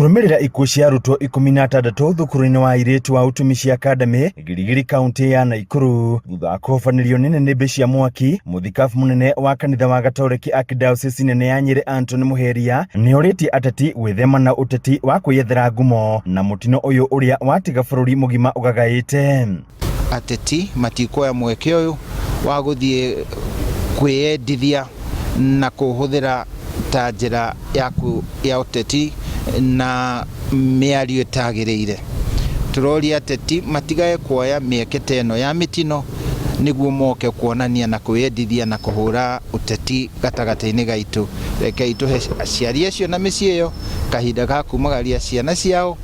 Kurumirira ikuũ cia arutwo 16 thukuru-inĩ wa airĩtu wa Utumishi Academy Girigiri kaunti ya Nakuru thutha wa kũhobanĩrio nĩ nĩnĩmbĩ cia mwaki, mũthikabu mũnene wa kanitha wa Gatoreki Archdiocese nene ya Nyeri Anthony Muheria nĩorĩtie ateti gwĩthema na ũteti wa kwĩyethera ngumo na mũtino ũyũ ũrĩa watiga bũrũri mũgima ũgagaĩte. Ateti matikoya mweke ũyũ wa gũthiĩ kwĩyendithia na kũhũthĩra ta njĩra ya ũteti na mĩario ĩtagĩrĩire. Tũroria ateti matigae kuoya mĩeke ta ĩno ya mĩtino nĩguo moke kuonania na kwĩyendithia na kũhũra ũteti gatagatĩ-inĩ gaitũ. Reke itũhe aciari acio na mĩciĩ ĩyo kahinda ga kumagaria ciana ciao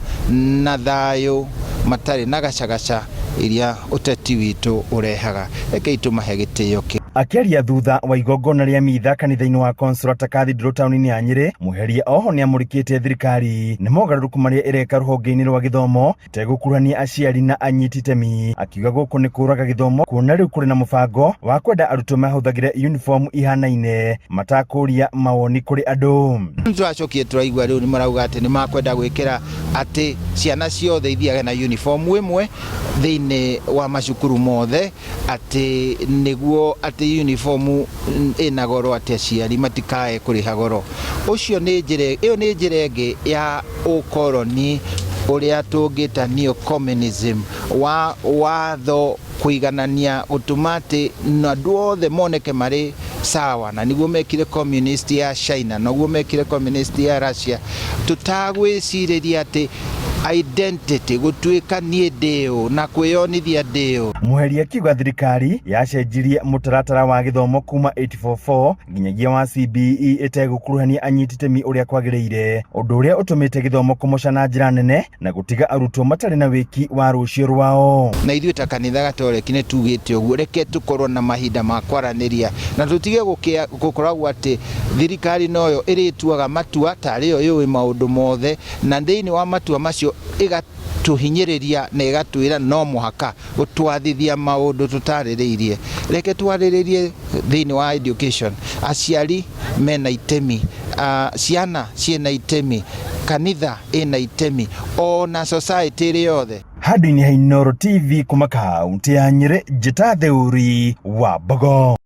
na thayũ matarĩ na gacagaca iria ũteti witũ ũrehaga. Reke itũmahe gĩtĩo. Akĩaria thutha wa igongona rĩa mitha kanitha-inĩ wa Consolata Cathedral taũni-inĩ ya Nyeri, Muheria oho nĩamũrĩkĩte thirikari nĩ mogarũrũku marĩa ĩreka rũhonge-inĩ rwa gĩthomo itegũkuruhania aciari na anyiti itemi, akiuga gũkũ nĩ kũraga gĩthomo kuona rĩu kũrĩ na mũbango wa kwenda arutwo mahũthagĩre uniform ihanaine matakũria mawoni kũrĩ andũ. Twacokie tũraigua rĩu nĩ marauga atĩ nĩ makwenda gwĩkĩra atĩ ciana ciothe ithiage na uniform ĩmwe thĩinĩ wa macukuru mothe, atĩ nĩguo atĩ uniform ĩna goro atĩ aciari matikae kũrĩha goro. Ũcio nĩ njĩra ĩngĩ ya ũkoroni ũrĩa tũngĩta neo-communism wa watho kũiganania gũtũma atĩ andũ othe moneke marĩ sawa, na nĩguo mekire communist ya China, nĩguo mekire communist ya Russia. Tutagwĩcirĩria atĩ identity gũtuĩka niĩ ndĩũ na kwĩyonithia ndĩũ. Muheria akiuga thirikari yacenjirie mũtaratara wa gĩthomo kuma 844 nginyagia wa CBE ĩtegũkuruhania anyiti itemi ũrĩa kwagĩrĩire, ũndũ ũrĩa ũtũmĩte gĩthomo kũmoca na njĩra nene na gũtiga arutwo matarĩ na wĩki wa rũciũ rwao. Na ithuĩ ta kanitha Gatoreki nĩ tugĩte ũguo, reke tũkorwo na mahinda ma kwaranĩria na tũtige gũkoragwo atĩ thirikari noyo ĩrĩtuaga matua tarĩ yo yũĩ maũndũ mothe, na thĩinĩ wa matua macio ĩgatuhinyĩrĩria na ĩgatwĩra no mũhaka gũtwathithia maũndũ tũtarĩrĩirie. Reke twarĩrĩrie thĩinĩ wa education, aciari mena itemi, ciana ciena itemi, kanitha ĩna itemi, ona society ĩrĩ yothe. Handũ-inĩ ha Inooro TV kuma kaunti ya Nyeri, Njĩta Theuri wa Bogo.